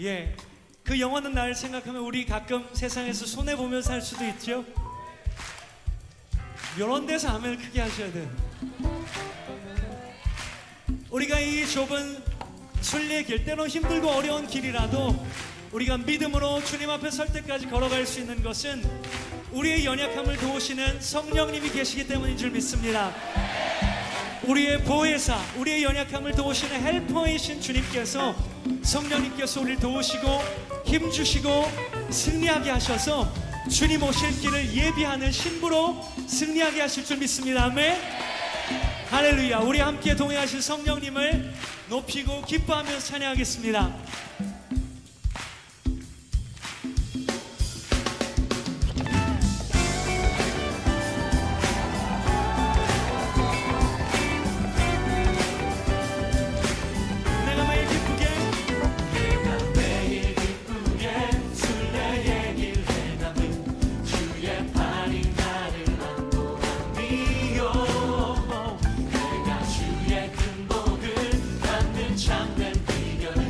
예, 그 영원한 날을 생각하면 우리 가끔 세상에서 손해보며 살 수도 있죠. 이런 데서 아멘을 크게 하셔야 돼요. 우리가 이 좁은 순례의 길, 때론 힘들고 어려운 길이라도 우리가 믿음으로 주님 앞에 설 때까지 걸어갈 수 있는 것은 우리의 연약함을 도우시는 성령님이 계시기 때문인 줄 믿습니다. 우리의 보혜사, 우리의 연약함을 도우시는 헬퍼이신 주님께서, 성령님께서 우리를 도우시고 힘주시고 승리하게 하셔서 주님 오실 길을 예비하는 신부로 승리하게 하실 줄 믿습니다. 아멘. 할렐루야. 우리 함께 동행하실 성령님을 높이고 기뻐하면서 찬양하겠습니다. 참된 비결은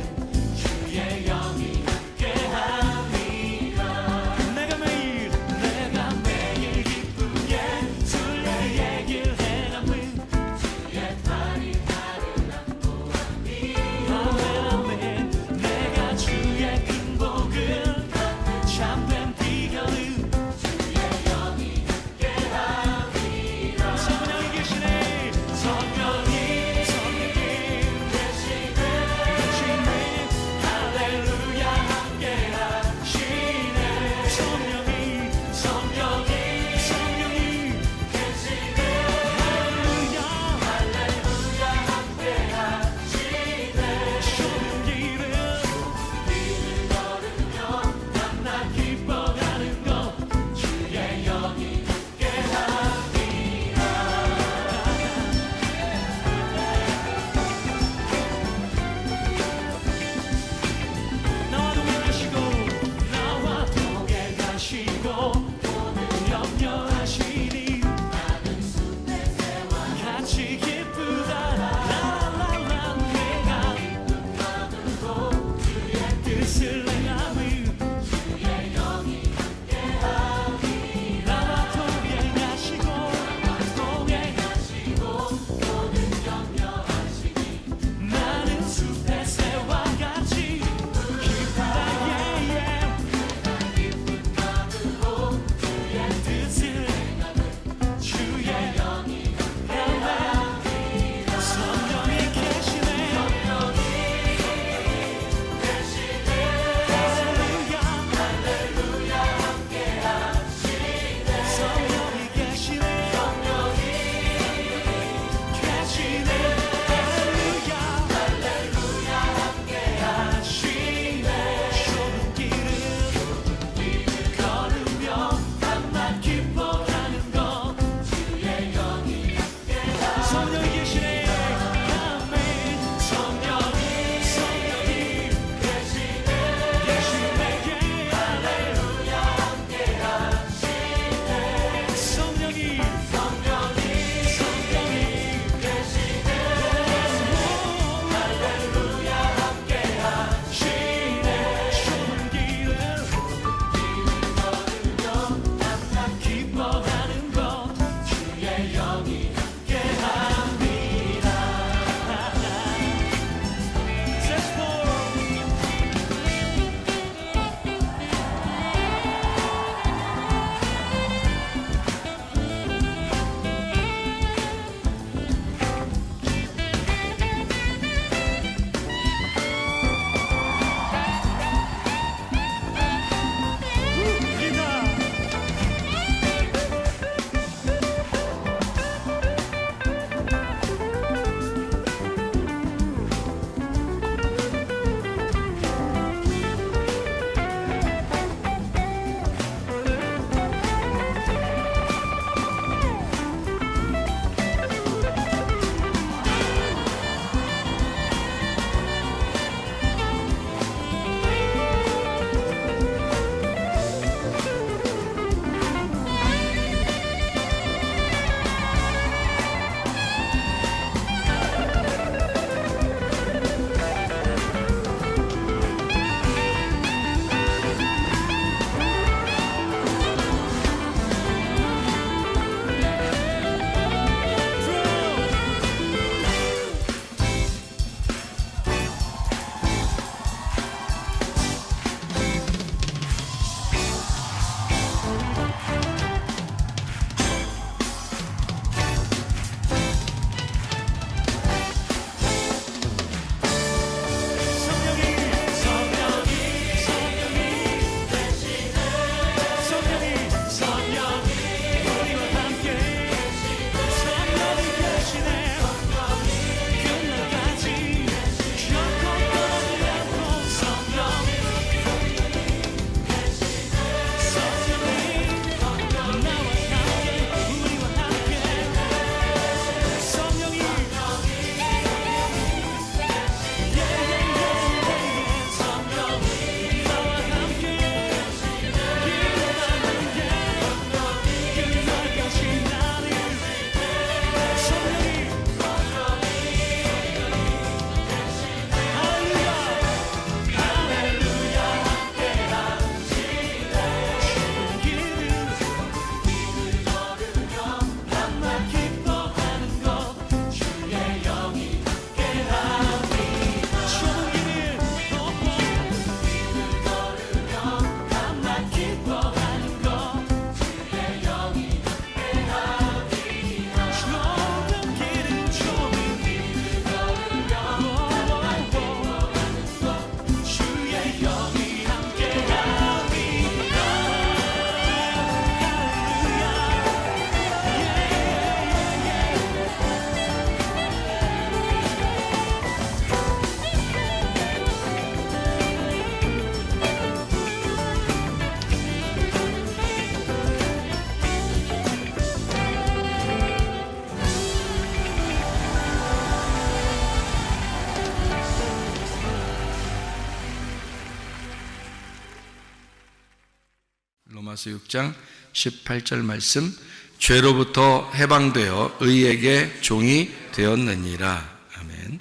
로마서 6장 18절 말씀, 죄로부터 해방되어 의에게 종이 되었느니라. 아멘.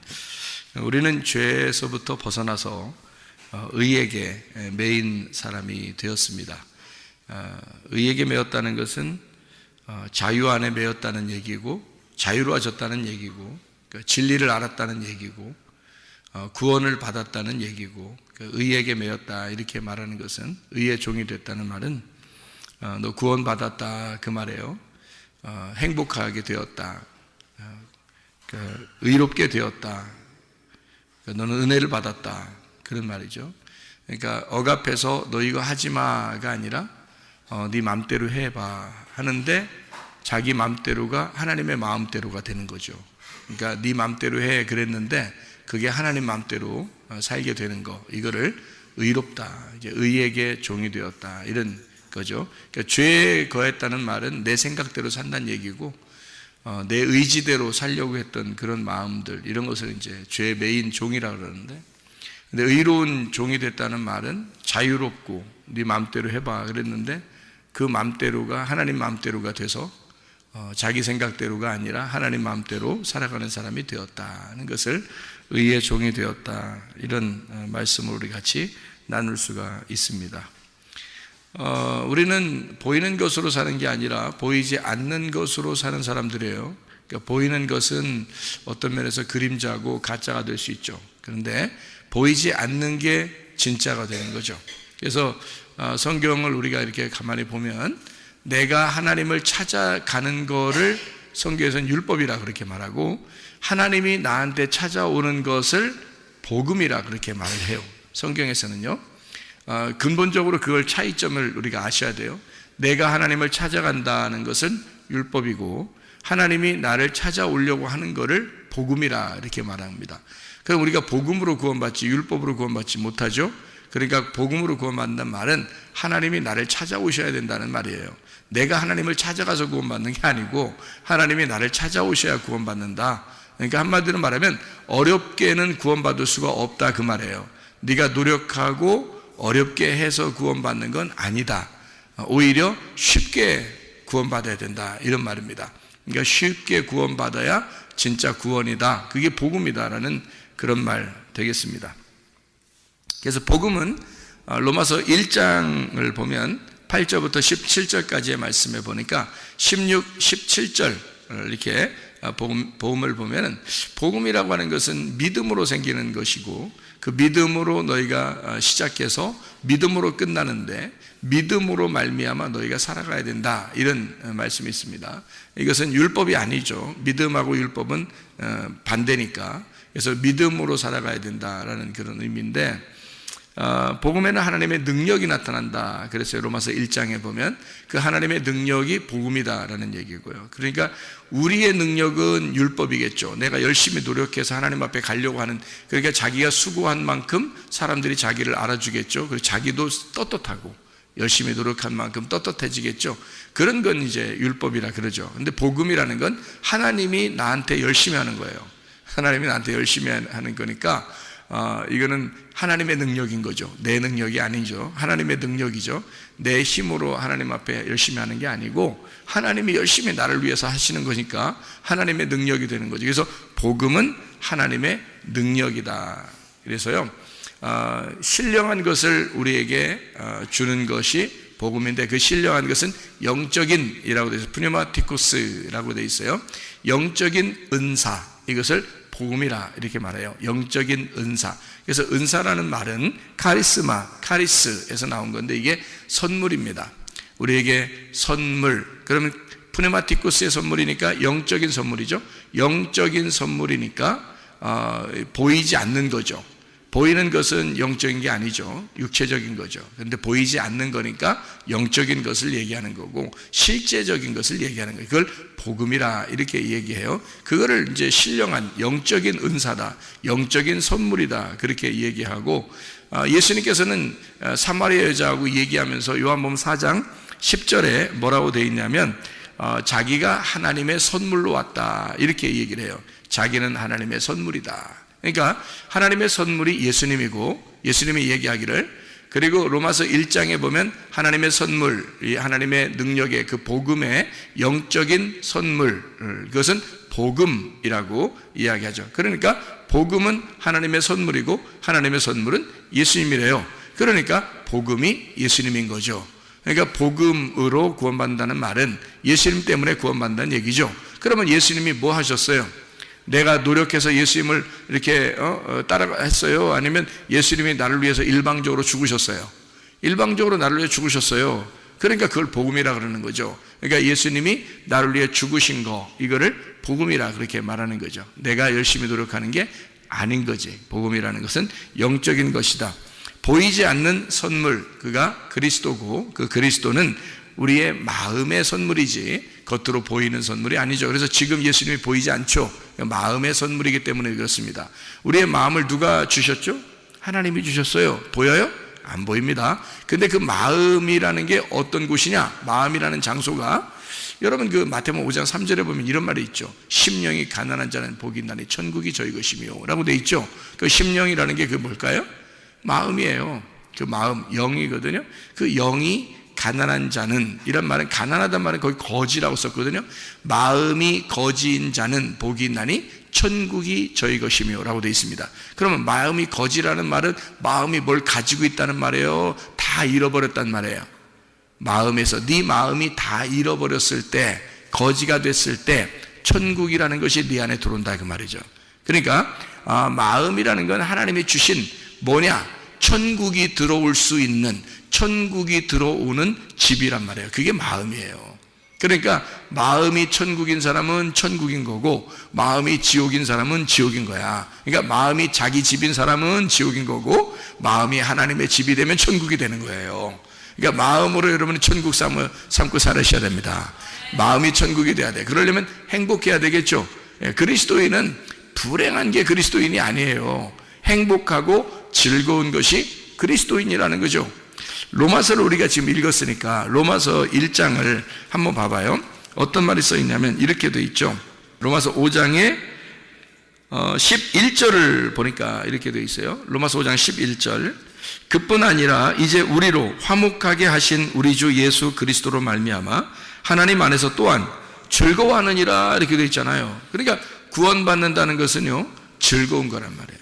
우리는 죄에서부터 벗어나서 의에게 매인 사람이 되었습니다. 의에게 매였다는 것은 자유 안에 매였다는 얘기고, 자유로워졌다는 얘기고, 진리를 알았다는 얘기고, 구원을 받았다는 얘기고, 의에게 매였다 이렇게 말하는 것은, 의의 종이 됐다는 말은 너 구원 받았다 그 말이에요. 행복하게 되었다, 의롭게 되었다, 너는 은혜를 받았다 그런 말이죠. 그러니까 억압해서 너 이거 하지마가 아니라 네 맘대로 해봐 하는데, 자기 맘대로가 하나님의 마음대로가 되는 거죠. 그러니까 네 맘대로 해 그랬는데 그게 하나님 맘대로 살게 되는 거, 이거를 의롭다, 이제 의에게 종이 되었다 이런 거죠. 그러니까 죄에 거했다는 말은 내 생각대로 산다는 얘기고, 내 의지대로 살려고 했던 그런 마음들, 이런 것을 이제 죄의 매인 종이라 그러는데, 근데 의로운 종이 됐다는 말은 자유롭고 네 마음대로 해봐 그랬는데 그 마음대로가 하나님 마음대로가 돼서 자기 생각대로가 아니라 하나님 마음대로 살아가는 사람이 되었다는 것을 의의 종이 되었다, 이런 말씀을 우리 같이 나눌 수가 있습니다. 우리는 보이는 것으로 사는 게 아니라 보이지 않는 것으로 사는 사람들이에요. 그러니까 보이는 것은 어떤 면에서 그림자고 가짜가 될 수 있죠. 그런데 보이지 않는 게 진짜가 되는 거죠. 그래서 성경을 우리가 이렇게 가만히 보면 내가 하나님을 찾아가는 거를 성경에서는 율법이라 그렇게 말하고, 하나님이 나한테 찾아오는 것을 복음이라 그렇게 말을 해요. 성경에서는요. 근본적으로 그걸 차이점을 우리가 아셔야 돼요. 내가 하나님을 찾아간다는 것은 율법이고, 하나님이 나를 찾아오려고 하는 것을 복음이라 이렇게 말합니다. 그럼 우리가 복음으로 구원받지 율법으로 구원받지 못하죠. 그러니까 복음으로 구원받는다는 말은 하나님이 나를 찾아오셔야 된다는 말이에요. 내가 하나님을 찾아가서 구원받는 게 아니고 하나님이 나를 찾아오셔야 구원받는다. 그러니까 한마디로 말하면 어렵게는 구원받을 수가 없다 그 말이에요. 네가 노력하고 어렵게 해서 구원받는 건 아니다. 오히려 쉽게 구원받아야 된다 이런 말입니다. 그러니까 쉽게 구원받아야 진짜 구원이다, 그게 복음이다라는 그런 말 되겠습니다. 그래서 복음은 로마서 1장을 보면 8절부터 17절까지의 말씀에 보니까 16, 17절 이렇게 복음을 보면은, 복음이라고 하는 것은 믿음으로 생기는 것이고, 그 믿음으로 너희가 시작해서 믿음으로 끝나는데 믿음으로 말미암아 너희가 살아가야 된다, 이런 말씀이 있습니다. 이것은 율법이 아니죠. 믿음하고 율법은 반대니까. 그래서 믿음으로 살아가야 된다라는 그런 의미인데, 복음에는 하나님의 능력이 나타난다 그랬어요. 로마서 1장에 보면 그 하나님의 능력이 복음이다라는 얘기고요. 그러니까 우리의 능력은 율법이겠죠. 내가 열심히 노력해서 하나님 앞에 가려고 하는, 그러니까 자기가 수고한 만큼 사람들이 자기를 알아주겠죠. 그리고 자기도 떳떳하고 열심히 노력한 만큼 떳떳해지겠죠. 그런 건 이제 율법이라 그러죠. 근데 복음이라는 건 하나님이 나한테 열심히 하는 거예요. 하나님이 나한테 열심히 하는 거니까 이거는 하나님의 능력인 거죠. 내 능력이 아니죠. 하나님의 능력이죠. 내 힘으로 하나님 앞에 열심히 하는 게 아니고 하나님이 열심히 나를 위해서 하시는 거니까 하나님의 능력이 되는 거죠. 그래서 복음은 하나님의 능력이다. 그래서요, 신령한 것을 우리에게 주는 것이 복음인데, 그 신령한 것은 영적인이라고 되어 있어요. 푸뉴마티쿠스라고 되어 있어요. 영적인 은사, 이것을 복음이라 이렇게 말해요. 영적인 은사. 그래서 은사라는 말은 카리스에서 나온 건데 이게 선물입니다. 우리에게 선물. 그러면 푸네마티쿠스의 선물이니까 영적인 선물이죠. 영적인 선물이니까 보이지 않는 거죠. 보이는 것은 영적인 게 아니죠. 육체적인 거죠. 그런데 보이지 않는 거니까 영적인 것을 얘기하는 거고, 실제적인 것을 얘기하는 거예요. 그걸 복음이라 이렇게 얘기해요. 그거를 이제 신령한 영적인 은사다, 영적인 선물이다 그렇게 얘기하고, 예수님께서는 사마리아 여자하고 얘기하면서 요한복음 4장 10절에 뭐라고 되어 있냐면 자기가 하나님의 선물로 왔다 이렇게 얘기를 해요. 자기는 하나님의 선물이다. 그러니까 하나님의 선물이 예수님이고, 예수님이 얘기하기를 그리고 로마서 1장에 보면 하나님의 선물, 이 하나님의 능력의 그 복음의 영적인 선물, 그것은 복음이라고 이야기하죠. 그러니까 복음은 하나님의 선물이고 하나님의 선물은 예수님이래요. 그러니까 복음이 예수님인 거죠. 그러니까 복음으로 구원받는다는 말은 예수님 때문에 구원받는다는 얘기죠. 그러면 예수님이 뭐 하셨어요? 내가 노력해서 예수님을 이렇게 따라했어요? 아니면 예수님이 나를 위해서 일방적으로 죽으셨어요? 일방적으로 나를 위해 죽으셨어요. 그러니까 그걸 복음이라 그러는 거죠. 그러니까 예수님이 나를 위해 죽으신 거, 이거를 복음이라 그렇게 말하는 거죠. 내가 열심히 노력하는 게 아닌 거지. 복음이라는 것은 영적인 것이다. 보이지 않는 선물, 그가 그리스도고, 그 그리스도는 우리의 마음의 선물이지 겉으로 보이는 선물이 아니죠. 그래서 지금 예수님이 보이지 않죠. 마음의 선물이기 때문에 그렇습니다. 우리의 마음을 누가 주셨죠? 하나님이 주셨어요. 보여요? 안 보입니다. 근데 그 마음이라는 게 어떤 곳이냐? 마음이라는 장소가, 여러분 그 마태복음 5장 3절에 보면 이런 말이 있죠. 심령이 가난한 자는 복이 있나니 천국이 저희 것이며 라고 돼 있죠. 그 심령이라는 게 그 뭘까요? 마음이에요. 그 마음, 영이거든요. 그 영이 가난한 자는, 이런 말은, 가난하단 말은 거의 거지라고 썼거든요. 마음이 거지인 자는 복이 있나니 천국이 저희 것이며 라고 되어 있습니다. 그러면 마음이 거지라는 말은 마음이 뭘 가지고 있다는 말이에요? 다 잃어버렸단 말이에요. 마음에서 네 마음이 다 잃어버렸을 때, 거지가 됐을 때 천국이라는 것이 네 안에 들어온다 그 말이죠. 그러니까 마음이라는 건 하나님이 주신 뭐냐? 천국이 들어올 수 있는, 천국이 들어오는 집이란 말이에요. 그게 마음이에요. 그러니까 마음이 천국인 사람은 천국인 거고, 마음이 지옥인 사람은 지옥인 거야. 그러니까 마음이 자기 집인 사람은 지옥인 거고, 마음이 하나님의 집이 되면 천국이 되는 거예요. 그러니까 마음으로 여러분이 천국 삼고 살으셔야 됩니다. 마음이 천국이 돼야 돼. 그러려면 행복해야 되겠죠. 그리스도인은 불행한 게 그리스도인이 아니에요. 행복하고 즐거운 것이 그리스도인이라는 거죠. 로마서를 우리가 지금 읽었으니까 로마서 1장을 한번 봐봐요. 어떤 말이 써 있냐면 이렇게 돼 있죠. 로마서 5장에 11절을 보니까 이렇게 돼 있어요. 로마서 5장 11절. 그뿐 아니라 이제 우리로 화목하게 하신 우리 주 예수 그리스도로 말미암아 하나님 안에서 또한 즐거워하느니라 이렇게 돼 있잖아요. 그러니까 구원받는다는 것은요, 즐거운 거란 말이에요.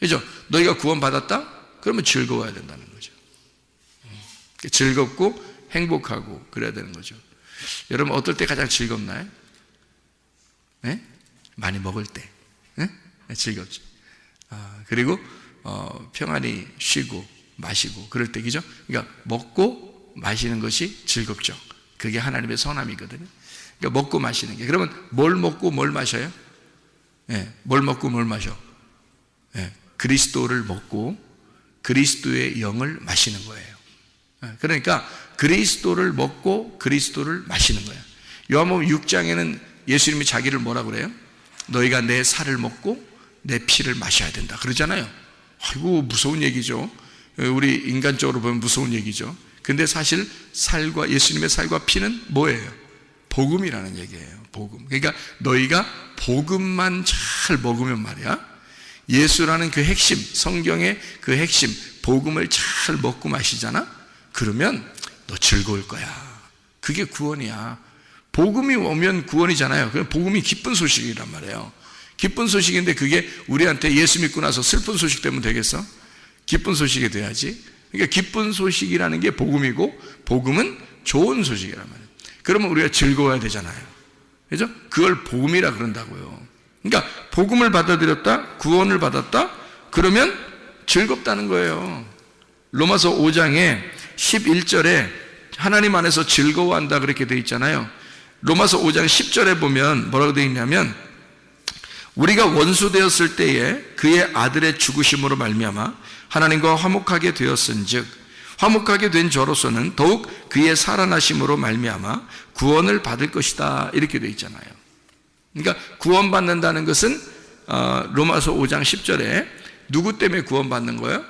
그죠? 너희가 구원받았다? 그러면 즐거워야 된다는 거죠. 즐겁고 행복하고 그래야 되는 거죠. 여러분 어떨 때 가장 즐겁나요? 네? 많이 먹을 때. 네? 즐겁죠. 그리고 평안히 쉬고 마시고 그럴 때, 그죠? 그러니까 먹고 마시는 것이 즐겁죠. 그게 하나님의 선함이거든요. 그러니까 먹고 마시는 게. 그러면 뭘 먹고 뭘 마셔요? 네, 뭘 먹고 뭘 마셔? 네, 그리스도를 먹고 그리스도의 영을 마시는 거예요. 그러니까 그리스도를 먹고 그리스도를 마시는 거예요. 요한복음 6장에는 예수님이 자기를 뭐라고 그래요? 너희가 내 살을 먹고 내 피를 마셔야 된다 그러잖아요. 아이고 무서운 얘기죠. 우리 인간적으로 보면 무서운 얘기죠. 근데 사실 살과, 예수님의 살과 피는 뭐예요? 복음이라는 얘기예요. 복음. 그러니까 너희가 복음만 잘 먹으면 말이야, 예수라는 그 핵심, 성경의 그 핵심 복음을 잘 먹고 마시잖아? 그러면 너 즐거울 거야. 그게 구원이야. 복음이 오면 구원이잖아요. 복음이 기쁜 소식이란 말이에요. 기쁜 소식인데 그게 우리한테 예수 믿고 나서 슬픈 소식 되면 되겠어? 기쁜 소식이 돼야지. 그러니까 기쁜 소식이라는 게 복음이고, 복음은 좋은 소식이란 말이에요. 그러면 우리가 즐거워야 되잖아요. 그죠? 그걸 복음이라 그런다고요. 그러니까 복음을 받아들였다, 구원을 받았다, 그러면 즐겁다는 거예요. 로마서 5장에 11절에 하나님 안에서 즐거워한다 그렇게 되어 있잖아요. 로마서 5장 10절에 보면 뭐라고 되어 있냐면, 우리가 원수 되었을 때에 그의 아들의 죽으심으로 말미암아 하나님과 화목하게 되었은즉 화목하게 된 저로서는 더욱 그의 살아나심으로 말미암아 구원을 받을 것이다 이렇게 되어 있잖아요. 그러니까 구원받는다는 것은 로마서 5장 10절에 누구 때문에 구원받는 거예요?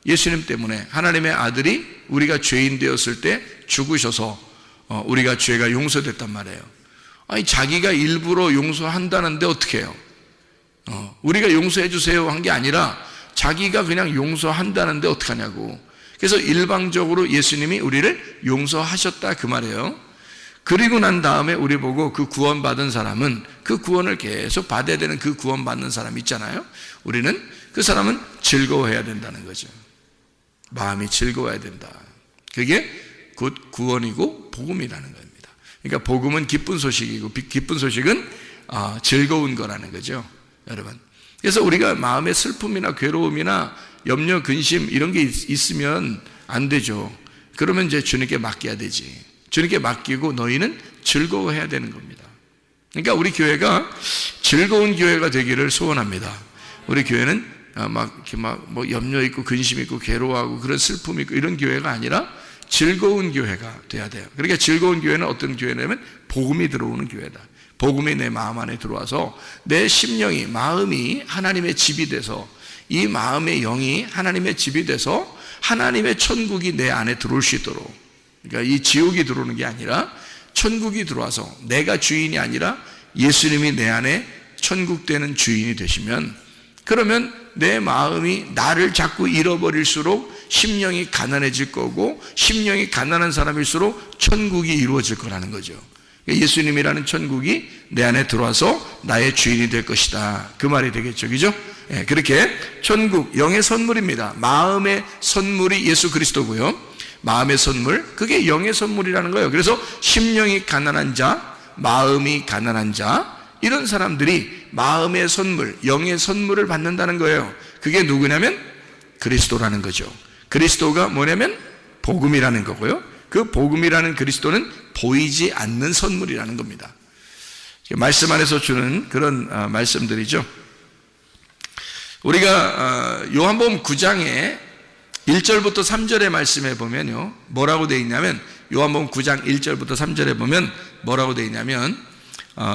예수님 때문에. 하나님의 아들이 우리가 죄인 되었을 때 죽으셔서 우리가 죄가 용서됐단 말이에요. 아니 자기가 일부러 용서한다는데 어떻게 해요? 우리가 용서해 주세요 한 게 아니라 자기가 그냥 용서한다는데 어떡하냐고. 그래서 일방적으로 예수님이 우리를 용서하셨다 그 말이에요. 그리고 난 다음에 우리 보고 그 구원받은 사람은 그 구원을 계속 받아야 되는 그 구원받는 사람 있잖아요. 우리는 그 사람은 즐거워해야 된다는 거죠. 마음이 즐거워야 된다. 그게 곧 구원이고 복음이라는 겁니다. 그러니까 복음은 기쁜 소식이고 기쁜 소식은 즐거운 거라는 거죠, 여러분. 그래서 우리가 마음의 슬픔이나 괴로움이나 염려, 근심 이런 게 있으면 안 되죠. 그러면 이제 주님께 맡겨야 되지. 주님께 맡기고 너희는 즐거워해야 되는 겁니다. 그러니까 우리 교회가 즐거운 교회가 되기를 소원합니다. 우리 교회는 뭐 염려 있고 근심 있고 괴로워하고 그런 슬픔 있고 이런 교회가 아니라 즐거운 교회가 돼야 돼요. 그러니까 즐거운 교회는 어떤 교회냐면 복음이 들어오는 교회다. 복음이 내 마음 안에 들어와서 내 심령이, 마음이 하나님의 집이 돼서 이 마음의 영이 하나님의 집이 돼서 하나님의 천국이 내 안에 들어올 수 있도록, 그러니까 이 지옥이 들어오는 게 아니라 천국이 들어와서 내가 주인이 아니라 예수님이 내 안에 천국 되는 주인이 되시면, 그러면 내 마음이 나를 자꾸 잃어버릴수록 심령이 가난해질 거고, 심령이 가난한 사람일수록 천국이 이루어질 거라는 거죠. 예수님이라는 천국이 내 안에 들어와서 나의 주인이 될 것이다, 그 말이 되겠죠, 그죠? 그렇게 천국, 영의 선물입니다. 마음의 선물이 예수 그리스도고요, 마음의 선물, 그게 영의 선물이라는 거예요. 그래서 심령이 가난한 자, 마음이 가난한 자, 이런 사람들이 마음의 선물, 영의 선물을 받는다는 거예요. 그게 누구냐면 그리스도라는 거죠. 그리스도가 뭐냐면 복음이라는 거고요, 그 복음이라는 그리스도는 보이지 않는 선물이라는 겁니다. 말씀 안에서 주는 그런 말씀들이죠. 우리가 요한복음 9장에 1절부터 3절의 말씀에 보면요, 뭐라고 되어 있냐면, 요한복음 9장 1절부터 3절에 보면 뭐라고 되어 있냐면,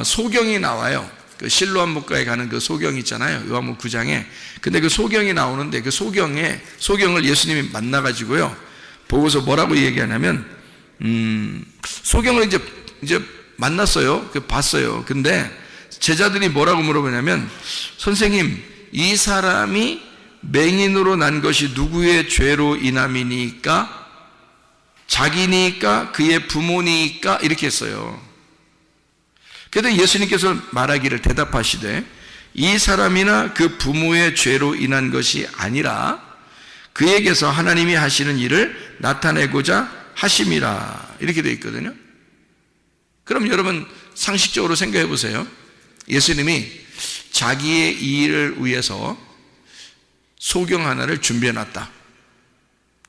소경이 나와요. 그 실로암 목가에 가는 그 소경 있잖아요, 요한복음 9장에. 근데 그 소경이 나오는데 그 소경을 예수님이 만나가지고요, 보고서 뭐라고 얘기하냐면, 소경을 이제 만났어요. 봤어요. 근데 제자들이 뭐라고 물어보냐면, 선생님, 이 사람이 맹인으로 난 것이 누구의 죄로 인함이니까? 자기니까? 그의 부모니까? 이렇게 했어요. 그래도 예수님께서 말하기를, 대답하시되 이 사람이나 그 부모의 죄로 인한 것이 아니라 그에게서 하나님이 하시는 일을 나타내고자 하심이라, 이렇게 되어 있거든요. 그럼 여러분 상식적으로 생각해 보세요. 예수님이 자기의 일을 위해서 소경 하나를 준비해 놨다,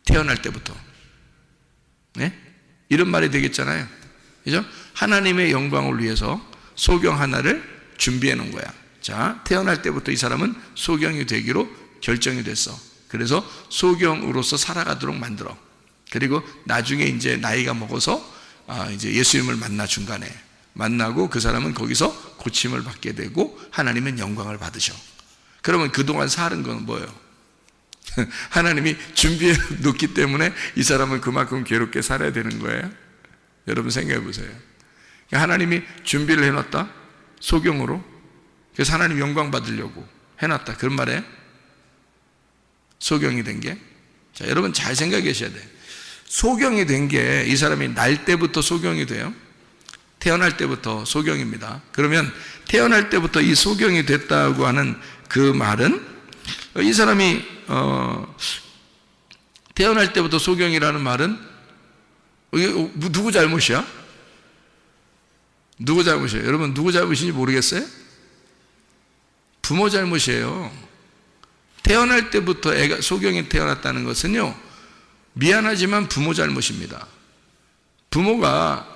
태어날 때부터. 네? 이런 말이 되겠잖아요, 그죠? 하나님의 영광을 위해서 소경 하나를 준비해 놓은 거야. 자, 태어날 때부터 이 사람은 소경이 되기로 결정이 됐어. 그래서 소경으로서 살아가도록 만들어. 그리고 나중에 이제 나이가 먹어서 이제 예수님을 만나, 중간에 만나고 그 사람은 거기서 고침을 받게 되고 하나님은 영광을 받으셔. 그러면 그동안 사는 건 뭐예요? 하나님이 준비해 놓기 때문에 이 사람은 그만큼 괴롭게 살아야 되는 거예요. 여러분 생각해 보세요. 하나님이 준비를 해놨다, 소경으로. 그래서 하나님 영광 받으려고 해놨다, 그런 말이에요. 소경이 된 게. 자, 여러분 잘 생각해 계셔야 돼요. 소경이 된 게, 이 사람이 날 때부터 소경이 돼요. 태어날 때부터 소경입니다. 그러면 태어날 때부터 이 소경이 됐다고 하는 그 말은, 이 사람이 태어날 때부터 소경이라는 말은 누구 잘못이야? 누구 잘못이에요? 여러분 누구 잘못인지 모르겠어요? 부모 잘못이에요. 태어날 때부터 애가 소경이 태어났다는 것은요, 미안하지만 부모 잘못입니다. 부모가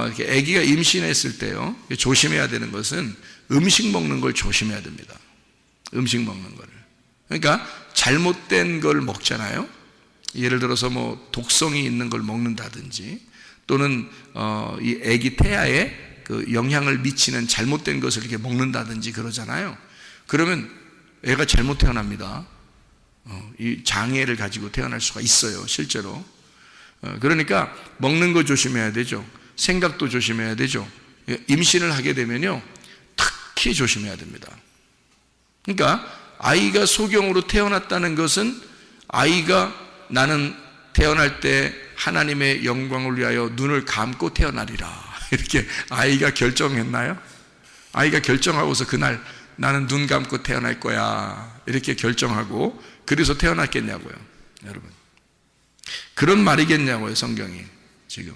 이렇게 아기가 임신했을 때요, 조심해야 되는 것은 음식 먹는 걸 조심해야 됩니다. 음식 먹는 거를. 그러니까 잘못된 걸 먹잖아요. 예를 들어서 뭐 독성이 있는 걸 먹는다든지, 또는 이 아기 태아에 그 영향을 미치는 잘못된 것을 이렇게 먹는다든지 그러잖아요. 그러면 애가 잘못 태어납니다. 이 장애를 가지고 태어날 수가 있어요, 실제로. 그러니까 먹는 거 조심해야 되죠. 생각도 조심해야 되죠. 임신을 하게 되면요, 특히 조심해야 됩니다. 그러니까 아이가 소경으로 태어났다는 것은 아이가 나는 태어날 때 하나님의 영광을 위하여 눈을 감고 태어나리라. 이렇게 아이가 결정했나요? 아이가 결정하고서 그날 나는 눈 감고 태어날 거야. 이렇게 결정하고 그래서 태어났겠냐고요. 여러분. 그런 말이겠냐고요, 성경이. 지금.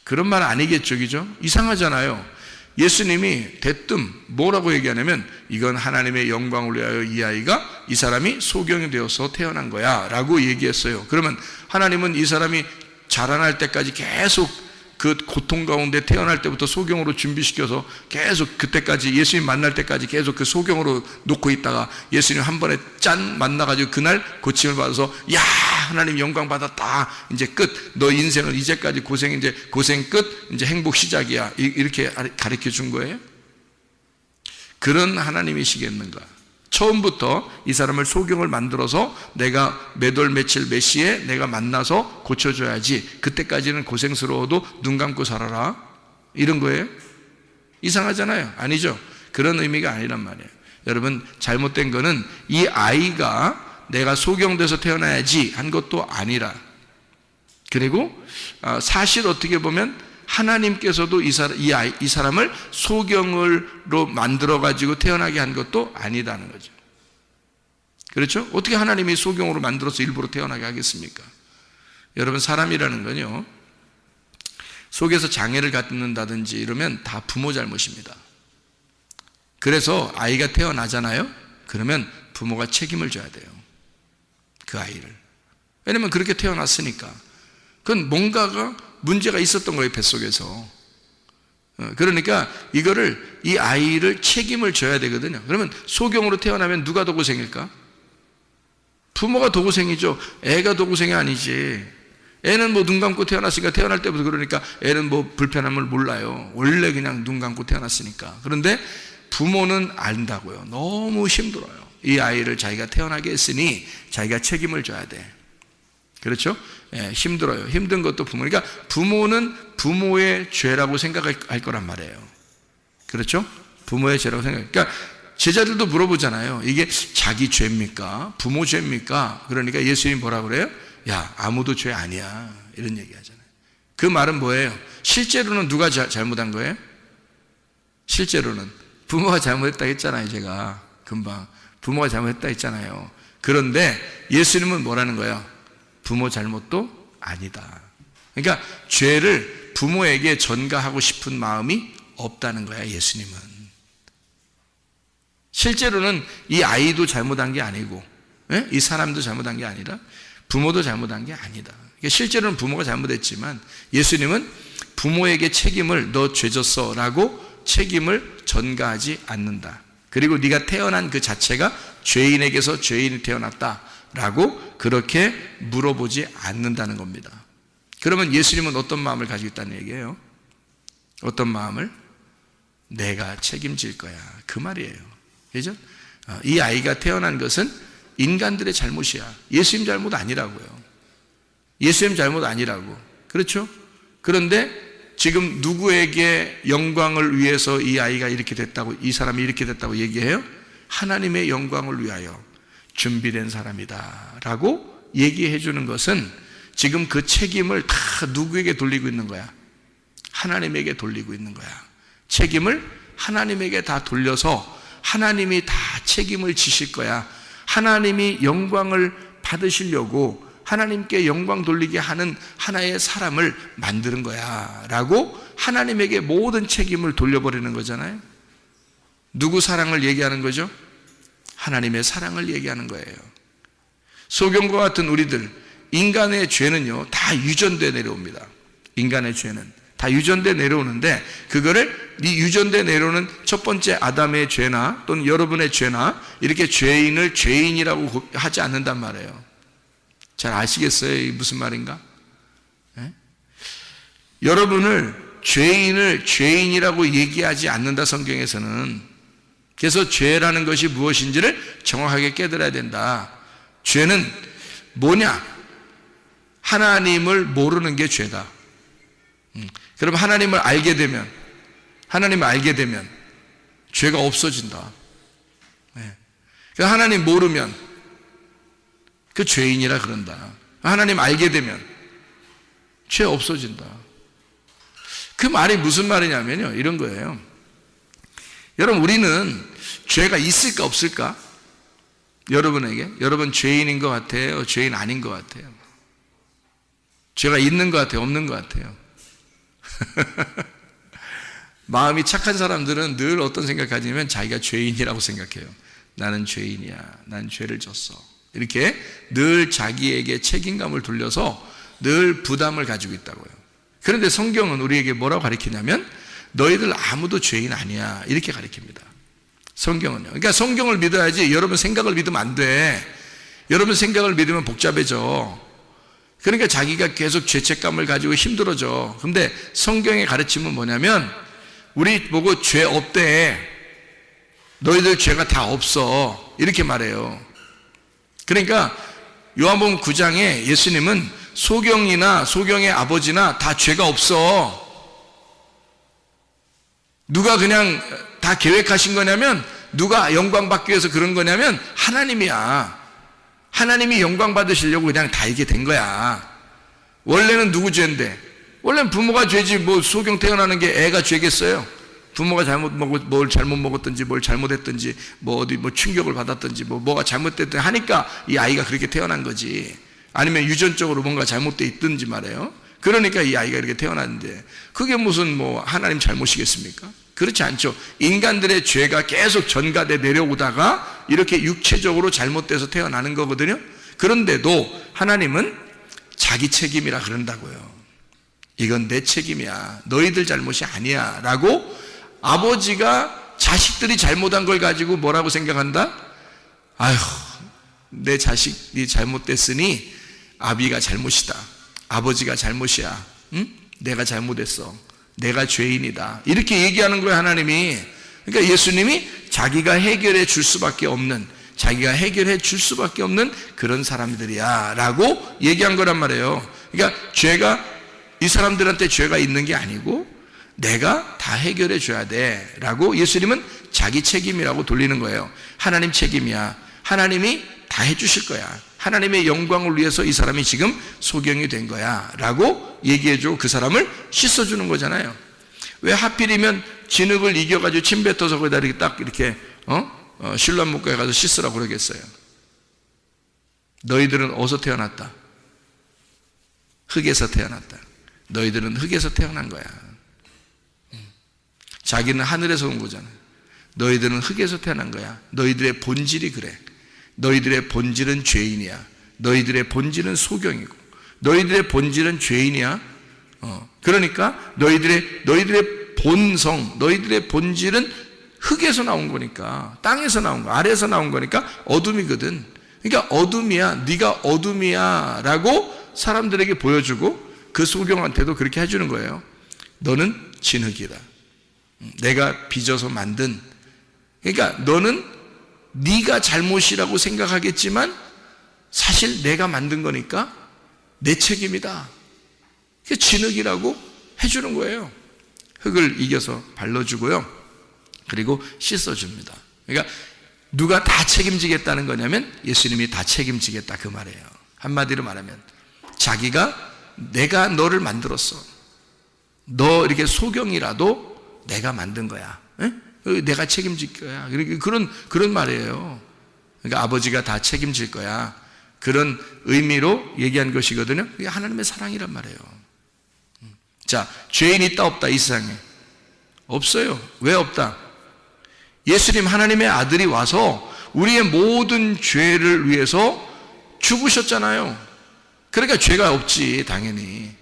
그런 말 아니겠죠, 그죠? 이상하잖아요. 예수님이 대뜸 뭐라고 얘기하냐면 이건 하나님의 영광을 위하여 이 아이가 이 사람이 소경이 되어서 태어난 거야 라고 얘기했어요. 그러면 하나님은 이 사람이 자라날 때까지 계속 그 고통 가운데 태어날 때부터 소경으로 준비시켜서 계속 그때까지 예수님 만날 때까지 계속 그 소경으로 놓고 있다가 예수님 한 번에 짠 만나가지고 그날 고침을 받아서 야 하나님 영광 받았다 이제 끝 너 인생은 이제까지 고생 이제 고생 끝 이제 행복 시작이야 이렇게 가르쳐 준 거예요? 그런 하나님이시겠는가? 처음부터 이 사람을 소경을 만들어서 내가 몇 월 며칠 몇 시에 내가 만나서 고쳐줘야지 그때까지는 고생스러워도 눈 감고 살아라 이런 거예요? 이상하잖아요. 아니죠. 그런 의미가 아니란 말이에요. 여러분 잘못된 거는 이 아이가 내가 소경돼서 태어나야지 한 것도 아니라 그리고 사실 어떻게 보면 하나님께서도 이 사람을 소경으로 만들어가지고 태어나게 한 것도 아니다는 거죠. 그렇죠? 어떻게 하나님이 소경으로 만들어서 일부러 태어나게 하겠습니까? 여러분 사람이라는 건요 속에서 장애를 갖는다든지 이러면 다 부모 잘못입니다. 그래서 아이가 태어나잖아요. 그러면 부모가 책임을 져야 돼요. 그 아이를. 왜냐면 그렇게 태어났으니까. 그건 뭔가가 문제가 있었던 거예요, 뱃속에서. 그러니까 이거를 이 아이를 책임을 져야 되거든요. 그러면 소경으로 태어나면 누가 더 고생일까? 부모가 더 고생이죠. 애가 더 고생이 아니지. 애는 뭐 눈 감고 태어났으니까 태어날 때부터 그러니까 애는 뭐 불편함을 몰라요. 원래 그냥 눈 감고 태어났으니까. 그런데 부모는 안다고요. 너무 힘들어요. 이 아이를 자기가 태어나게 했으니 자기가 책임을 져야 돼. 그렇죠? 예, 힘들어요. 힘든 것도 부모. 그러니까 부모는 부모의 죄라고 생각할 거란 말이에요. 그렇죠? 부모의 죄라고 생각. 그러니까 제자들도 물어보잖아요. 이게 자기 죄입니까? 부모 죄입니까? 그러니까 예수님이 뭐라 그래요? 야, 아무도 죄 아니야. 이런 얘기 하잖아요. 그 말은 뭐예요? 실제로는 누가 잘못한 거예요? 실제로는 부모가 잘못했다 했잖아요. 제가 금방 부모가 잘못했다 했잖아요. 그런데 예수님은 뭐라는 거예요? 부모 잘못도 아니다. 그러니까 죄를 부모에게 전가하고 싶은 마음이 없다는 거야, 예수님은. 실제로는 이 아이도 잘못한 게 아니고, 이 사람도 잘못한 게 아니라 부모도 잘못한 게 아니다. 그러니까 실제로는 부모가 잘못했지만 예수님은 부모에게 책임을 너 죄졌어 라고 책임을 전가하지 않는다. 그리고 네가 태어난 그 자체가 죄인에게서 죄인이 태어났다 라고 그렇게 물어보지 않는다는 겁니다. 그러면 예수님은 어떤 마음을 가지고 있다는 얘기예요? 어떤 마음을? 내가 책임질 거야. 그 말이에요. 그죠? 이 아이가 태어난 것은 인간들의 잘못이야. 예수님 잘못 아니라고요. 예수님 잘못 아니라고. 그렇죠? 그런데 지금 누구에게 영광을 위해서 이 아이가 이렇게 됐다고, 이 사람이 이렇게 됐다고 얘기해요? 하나님의 영광을 위하여 준비된 사람이다 라고 얘기해 주는 것은 지금 그 책임을 다 누구에게 돌리고 있는 거야? 하나님에게 돌리고 있는 거야. 책임을 하나님에게 다 돌려서 하나님이 다 책임을 지실 거야. 하나님이 영광을 받으시려고 하나님께 영광 돌리게 하는 하나의 사람을 만드는 거야 라고 하나님에게 모든 책임을 돌려버리는 거잖아요. 누구 사랑을 얘기하는 거죠? 하나님의 사랑을 얘기하는 거예요. 소경과 같은 우리들, 인간의 죄는요 다 유전돼 내려옵니다. 인간의 죄는 다 유전돼 내려오는데 그거를 이 유전돼 내려오는 첫 번째 아담의 죄나 또는 여러분의 죄나 이렇게 죄인을 죄인이라고 하지 않는단 말이에요. 잘 아시겠어요? 이게 무슨 말인가? 네? 여러분을 죄인을 죄인이라고 얘기하지 않는다, 성경에서는. 그래서 죄라는 것이 무엇인지를 정확하게 깨달아야 된다. 죄는 뭐냐? 하나님을 모르는 게 죄다. 그럼 하나님을 알게 되면 죄가 없어진다. 네. 하나님 모르면 그 죄인이라 그런다. 하나님 알게 되면 죄 없어진다. 그 말이 무슨 말이냐면요, 이런 거예요. 여러분, 우리는 죄가 있을까 없을까? 여러분 죄인인 것 같아요? 죄인 아닌 것 같아요? 죄가 있는 것 같아요? 없는 것 같아요? 마음이 착한 사람들은 늘 어떤 생각하냐면 자기가 죄인이라고 생각해요. 나는 죄인이야. 난 죄를 졌어. 이렇게 늘 자기에게 책임감을 돌려서 늘 부담을 가지고 있다고요. 그런데 성경은 우리에게 뭐라고 가르치냐면 너희들 아무도 죄인 아니야. 이렇게 가르칩니다. 성경은요. 그러니까 성경을 믿어야지 여러분 생각을 믿으면 안 돼. 여러분 생각을 믿으면 복잡해져. 그러니까 자기가 계속 죄책감을 가지고 힘들어져. 근데 성경의 가르침은 뭐냐면 우리 보고 죄 없대. 너희들 죄가 다 없어. 이렇게 말해요. 그러니까 요한복음 9장에 예수님은 소경이나 소경의 아버지나 다 죄가 없어. 누가 그냥 다 계획하신 거냐면 누가 영광 받기 위해서 그런 거냐면 하나님이야. 하나님이 영광 받으시려고 그냥 다 이게 된 거야. 원래는 누구 죄인데? 원래는 부모가 죄지 뭐 소경 태어나는 게 애가 죄겠어요? 부모가 뭘 잘못 먹었든지 뭘 잘못했든지 뭐 어디 뭐 충격을 받았든지 뭐가 잘못됐든지 하니까 이 아이가 그렇게 태어난 거지. 아니면 유전적으로 뭔가 잘못돼 있든지 말이에요. 그러니까 이 아이가 이렇게 태어났는데 그게 무슨 뭐 하나님 잘못이겠습니까? 그렇지 않죠. 인간들의 죄가 계속 전가돼 내려오다가 이렇게 육체적으로 잘못돼서 태어나는 거거든요. 그런데도 하나님은 자기 책임이라 그런다고요. 이건 내 책임이야. 너희들 잘못이 아니야. 라고 아버지가 자식들이 잘못한 걸 가지고 뭐라고 생각한다? 아휴, 내 자식이 잘못됐으니 아비가 잘못이다. 아버지가 잘못이야. 응? 내가 잘못했어. 내가 죄인이다. 이렇게 얘기하는 거예요, 하나님이. 그러니까 예수님이 자기가 해결해 줄 수밖에 없는, 자기가 해결해 줄 수밖에 없는 그런 사람들이야. 라고 얘기한 거란 말이에요. 그러니까 죄가, 이 사람들한테 죄가 있는 게 아니고 내가 다 해결해 줘야 돼. 라고 예수님은 자기 책임이라고 돌리는 거예요. 하나님 책임이야. 하나님이 다 해주실 거야. 하나님의 영광을 위해서 이 사람이 지금 소경이 된 거야. 라고 얘기해주고 그 사람을 씻어주는 거잖아요. 왜 하필이면 진흙을 이겨가지고 침 뱉어서 거기다 이렇게 딱 이렇게, 신랑목가에 가서 씻으라고 그러겠어요. 너희들은 어디서 태어났다? 흙에서 태어났다. 너희들은 흙에서 태어난 거야. 자기는 하늘에서 온 거잖아. 너희들은 흙에서 태어난 거야. 너희들의 본질이 그래. 너희들의 본질은 죄인이야. 너희들의 본질은 소경이고 너희들의 본질은 죄인이야. 그러니까 너희들의 본성, 너희들의 본질은 흙에서 나온 거니까, 땅에서 나온 거, 아래에서 나온 거니까 어둠이거든. 그러니까 어둠이야. 네가 어둠이야 라고 사람들에게 보여주고 그 소경한테도 그렇게 해주는 거예요. 너는 진흙이다. 내가 빚어서 만든, 그러니까 너는 네가 잘못이라고 생각하겠지만 사실 내가 만든 거니까 내 책임이다. 그게 진흙이라고 해주는 거예요. 흙을 이겨서 발라주고요. 그리고 씻어줍니다. 그러니까 누가 다 책임지겠다는 거냐면 예수님이 다 책임지겠다 그 말이에요. 한마디로 말하면 자기가 내가 너를 만들었어. 너 이렇게 소경이라도 내가 만든 거야. 에? 내가 책임질 거야. 그런 말이에요. 그러니까 아버지가 다 책임질 거야. 그런 의미로 얘기한 것이거든요. 그게 하나님의 사랑이란 말이에요. 자, 죄인 있다 없다 이 세상에? 없어요. 왜 없다? 예수님 하나님의 아들이 와서 우리의 모든 죄를 위해서 죽으셨잖아요. 그러니까 죄가 없지, 당연히.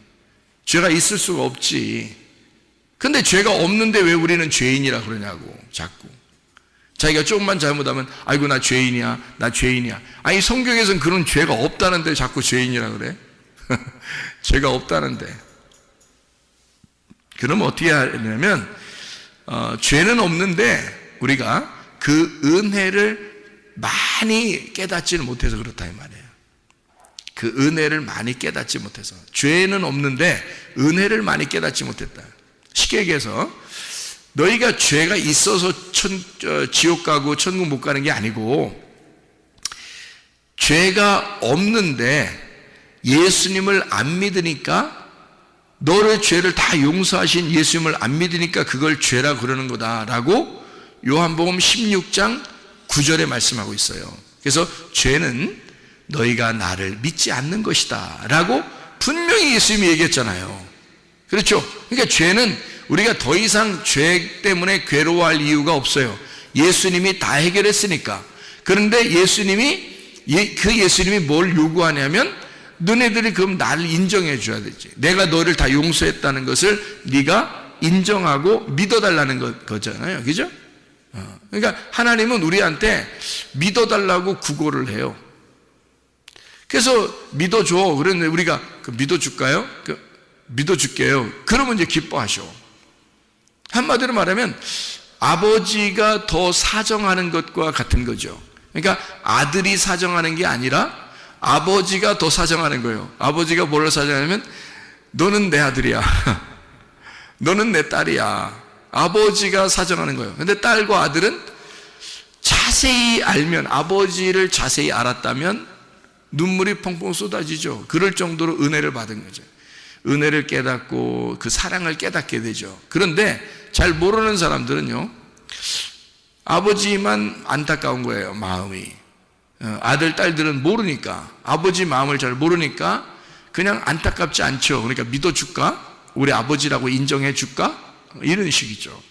죄가 있을 수가 없지. 근데 죄가 없는데 왜 우리는 죄인이라 그러냐고, 자꾸. 자기가 조금만 잘못하면, 아이고, 나 죄인이야, 나 죄인이야. 아니, 성경에서는 그런 죄가 없다는데 자꾸 죄인이라 그래? 죄가 없다는데. 그럼 어떻게 하냐면, 죄는 없는데, 우리가 그 은혜를 많이 깨닫지는 못해서 그렇다, 이 말이에요. 그 은혜를 많이 깨닫지 못해서. 죄는 없는데, 은혜를 많이 깨닫지 못했다. 쉽게 얘기해서 너희가 죄가 있어서 지옥 가고 천국 못 가는 게 아니고 죄가 없는데 예수님을 안 믿으니까, 너의 죄를 다 용서하신 예수님을 안 믿으니까 그걸 죄라 그러는 거다라고 요한복음 16장 9절에 말씀하고 있어요. 그래서 죄는 너희가 나를 믿지 않는 것이다 라고 분명히 예수님이 얘기했잖아요. 그렇죠? 그러니까 죄는 우리가 더 이상 죄 때문에 괴로워할 이유가 없어요. 예수님이 다 해결했으니까. 그런데 예수님이 뭘 요구하냐면, 너네들이 그럼 나를 인정해 줘야 되지. 내가 너를 다 용서했다는 것을 네가 인정하고 믿어달라는 거잖아요. 그죠? 그러니까 하나님은 우리한테 믿어달라고 구걸을 해요. 그래서 믿어줘. 그런데 우리가 믿어줄까요? 믿어줄게요. 그러면 이제 기뻐하셔. 한마디로 말하면 아버지가 더 사정하는 것과 같은 거죠. 그러니까 아들이 사정하는 게 아니라 아버지가 더 사정하는 거예요. 아버지가 뭘 사정하냐면, 너는 내 아들이야. 너는 내 딸이야. 아버지가 사정하는 거예요. 근데 딸과 아들은 자세히 알면, 아버지를 자세히 알았다면 눈물이 펑펑 쏟아지죠. 그럴 정도로 은혜를 받은 거죠. 은혜를 깨닫고 그 사랑을 깨닫게 되죠. 그런데 잘 모르는 사람들은요, 아버지만 안타까운 거예요, 마음이. 아들, 딸들은 모르니까, 아버지 마음을 잘 모르니까 그냥 안타깝지 않죠. 그러니까 믿어줄까? 우리 아버지라고 인정해 줄까? 이런 식이죠.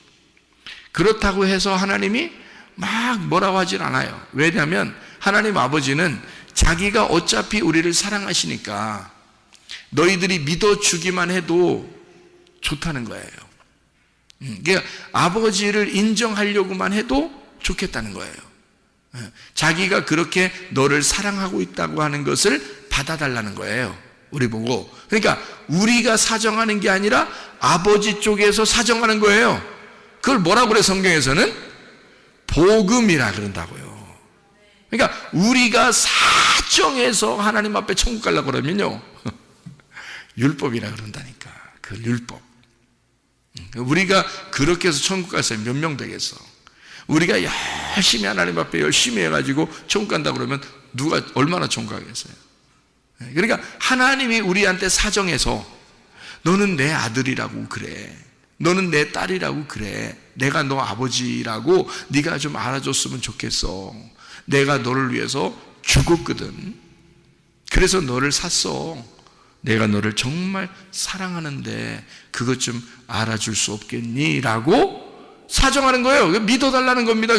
그렇다고 해서 하나님이 막 뭐라고 하진 않아요. 왜냐하면 하나님 아버지는 자기가 어차피 우리를 사랑하시니까 너희들이 믿어주기만 해도 좋다는 거예요. 그러니까 아버지를 인정하려고만 해도 좋겠다는 거예요. 자기가 그렇게 너를 사랑하고 있다고 하는 것을 받아달라는 거예요. 우리 보고. 그러니까 우리가 사정하는 게 아니라 아버지 쪽에서 사정하는 거예요. 그걸 뭐라고 그래, 성경에서는? 복음이라 그런다고요. 그러니까 우리가 사정해서 하나님 앞에 천국 가려고 그러면요, 율법이라 그런다니까. 그 율법. 우리가 그렇게 해서 천국 갈 사람이 몇 명 되겠어? 우리가 열심히 하나님 앞에 열심히 해가지고 천국 간다 그러면 누가 얼마나 천국 가겠어요? 그러니까 하나님이 우리한테 사정해서, 너는 내 아들이라고 그래, 너는 내 딸이라고 그래, 내가 너 아버지라고 네가 좀 알아줬으면 좋겠어. 내가 너를 위해서 죽었거든. 그래서 너를 샀어. 내가 너를 정말 사랑하는데 그것 좀 알아줄 수 없겠니? 라고 사정하는 거예요. 믿어달라는 겁니다.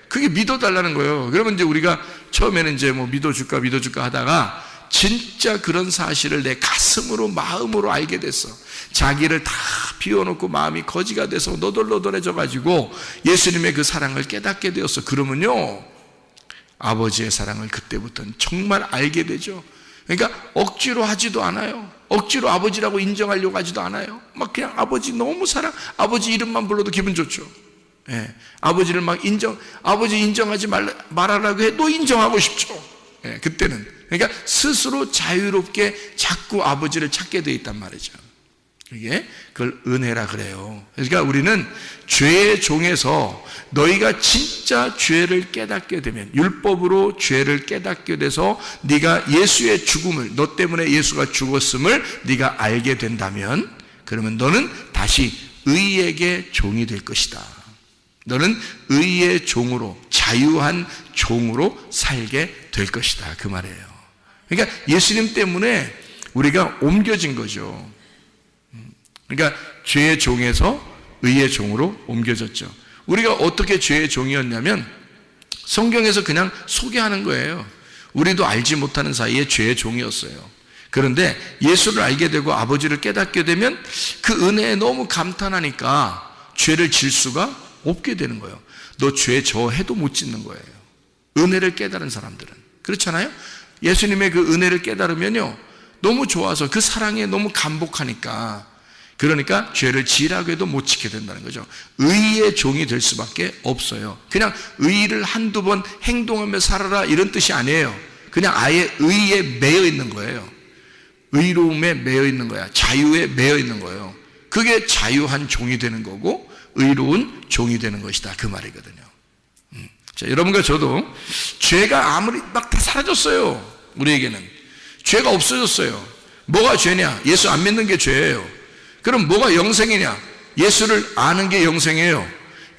그게 믿어달라는 거예요. 그러면 이제 우리가 처음에는 이제 뭐 믿어줄까 하다가 진짜 그런 사실을 내 가슴으로, 마음으로 알게 됐어. 자기를 다 비워놓고 마음이 거지가 돼서 너덜너덜해져 가지고 예수님의 그 사랑을 깨닫게 되었어. 그러면요, 아버지의 사랑을 그때부터는 정말 알게 되죠. 그러니까 억지로 하지도 않아요. 억지로 아버지라고 인정하려고 하지도 않아요. 막 그냥 아버지 너무 아버지 이름만 불러도 기분 좋죠. 예, 아버지를 막 아버지 인정하지 말아라고 해도 인정하고 싶죠. 예, 그때는. 그러니까 스스로 자유롭게 자꾸 아버지를 찾게 돼 있단 말이죠. 그걸 은혜라 그래요. 그러니까 우리는 죄의 종에서 너희가 진짜 죄를 깨닫게 되면, 율법으로 죄를 깨닫게 돼서 네가 예수의 죽음을, 너 때문에 예수가 죽었음을 네가 알게 된다면, 그러면 너는 다시 의에게 종이 될 것이다. 너는 의의 종으로, 자유한 종으로 살게 될 것이다, 그 말이에요. 그러니까 예수님 때문에 우리가 옮겨진 거죠. 그러니까 죄의 종에서 의의 종으로 옮겨졌죠. 우리가 어떻게 죄의 종이었냐면, 성경에서 그냥 소개하는 거예요. 우리도 알지 못하는 사이에 죄의 종이었어요. 그런데 예수를 알게 되고 아버지를 깨닫게 되면 그 은혜에 너무 감탄하니까 죄를 질 수가 없게 되는 거예요. 너 죄 저 해도 못 짓는 거예요. 은혜를 깨달은 사람들은. 그렇잖아요? 예수님의 그 은혜를 깨달으면요, 너무 좋아서 그 사랑에 너무 감복하니까, 그러니까 죄를 지으라고 해도 못 지게 된다는 거죠. 의의 종이 될 수밖에 없어요. 그냥 의를 한두 번 행동하며 살아라 이런 뜻이 아니에요. 그냥 아예 의에 매여 있는 거예요. 의로움에 매여 있는 거야. 자유에 매여 있는 거예요. 그게 자유한 종이 되는 거고 의로운 종이 되는 것이다, 그 말이거든요. 자, 여러분과 저도 죄가 아무리 막 다 사라졌어요. 우리에게는 죄가 없어졌어요. 뭐가 죄냐? 예수 안 믿는 게 죄예요. 그럼 뭐가 영생이냐? 예수를 아는 게 영생이에요.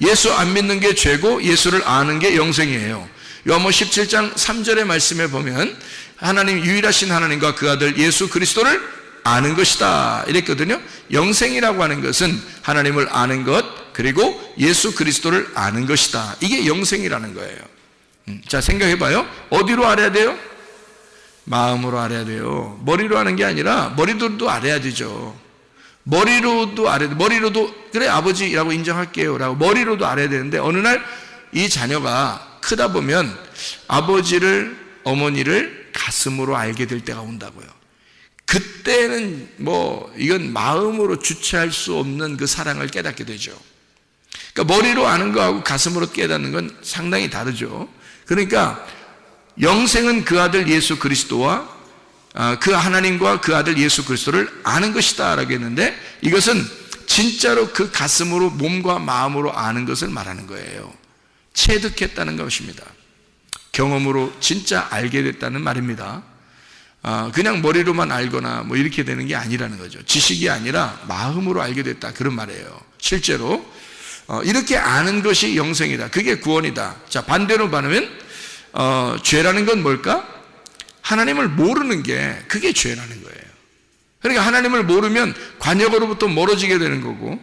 예수 안 믿는 게 죄고 예수를 아는 게 영생이에요. 요한복음 17장 3절의 말씀에 보면 하나님, 유일하신 하나님과 그 아들 예수 그리스도를 아는 것이다 이랬거든요. 영생이라고 하는 것은 하나님을 아는 것, 그리고 예수 그리스도를 아는 것이다. 이게 영생이라는 거예요. 자, 생각해봐요. 어디로 알아야 돼요? 마음으로 알아야 돼요. 머리로 하는 게 아니라 머리로도 알아야 되죠. 머리로도 알아야 돼. 머리로도 그래 아버지라고 인정할게요 라고 머리로도 알아야 되는데, 어느 날 이 자녀가 크다 보면 아버지를, 어머니를 가슴으로 알게 될 때가 온다고요. 그때는 이건 마음으로 주체할 수 없는 그 사랑을 깨닫게 되죠. 그러니까 머리로 아는 거하고 가슴으로 깨닫는 건 상당히 다르죠. 그러니까 영생은 그 아들 예수 그리스도와 그 하나님과 그 아들 예수 그리스도를 아는 것이다 라고 했는데, 이것은 진짜로 그 가슴으로, 몸과 마음으로 아는 것을 말하는 거예요. 체득했다는 것입니다. 경험으로 진짜 알게 됐다는 말입니다. 그냥 머리로만 알거나 이렇게 되는 게 아니라는 거죠. 지식이 아니라 마음으로 알게 됐다, 그런 말이에요. 실제로 이렇게 아는 것이 영생이다. 그게 구원이다. 자, 반대로 말하면 죄라는 건 뭘까? 하나님을 모르는 게, 그게 죄라는 거예요. 그러니까 하나님을 모르면 관역으로부터 멀어지게 되는 거고,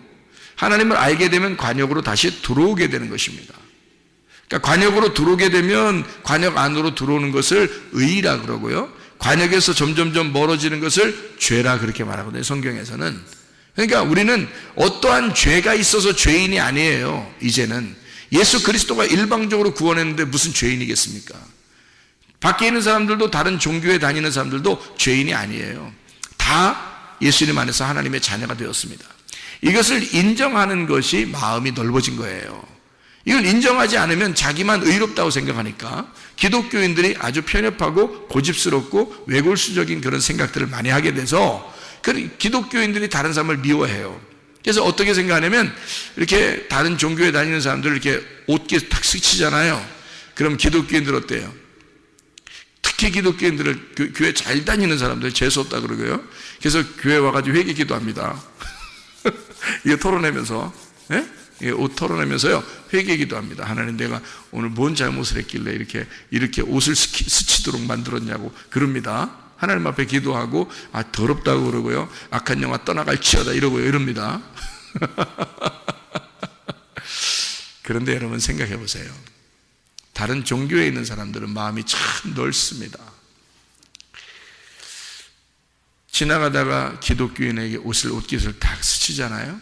하나님을 알게 되면 관역으로 다시 들어오게 되는 것입니다. 그러니까 관역으로 들어오게 되면 관역 안으로 들어오는 것을 의라 그러고요, 관역에서 점점점 멀어지는 것을 죄라 그렇게 말하거든요, 성경에서는. 그러니까 우리는 어떠한 죄가 있어서 죄인이 아니에요. 이제는 예수 그리스도가 일방적으로 구원했는데 무슨 죄인이겠습니까? 밖에 있는 사람들도, 다른 종교에 다니는 사람들도 죄인이 아니에요. 다 예수님 안에서 하나님의 자녀가 되었습니다. 이것을 인정하는 것이 마음이 넓어진 거예요. 이걸 인정하지 않으면 자기만 의롭다고 생각하니까 기독교인들이 아주 편협하고 고집스럽고 외골수적인 그런 생각들을 많이 하게 돼서 기독교인들이 다른 사람을 미워해요. 그래서 어떻게 생각하냐면, 이렇게 다른 종교에 다니는 사람들 이렇게 옷깃 탁 스치잖아요. 그럼 기독교인들 어때요? 특히 기독교인들을, 교회 잘 다니는 사람들 재수없다 그러고요. 그래서 교회 와가지고 회개 기도합니다. 이거 털어내면서, 예? 옷 털어내면서요, 회개 기도합니다. 하나님, 내가 오늘 뭔 잘못을 했길래 이렇게 옷을 스치도록 만들었냐고 그럽니다. 하나님 앞에 기도하고, 더럽다고 그러고요, 악한 영화 떠나갈지어다 이러고요, 이럽니다. 그런데 여러분 생각해 보세요. 다른 종교에 있는 사람들은 마음이 참 넓습니다. 지나가다가 기독교인에게 옷깃을 딱 스치잖아요.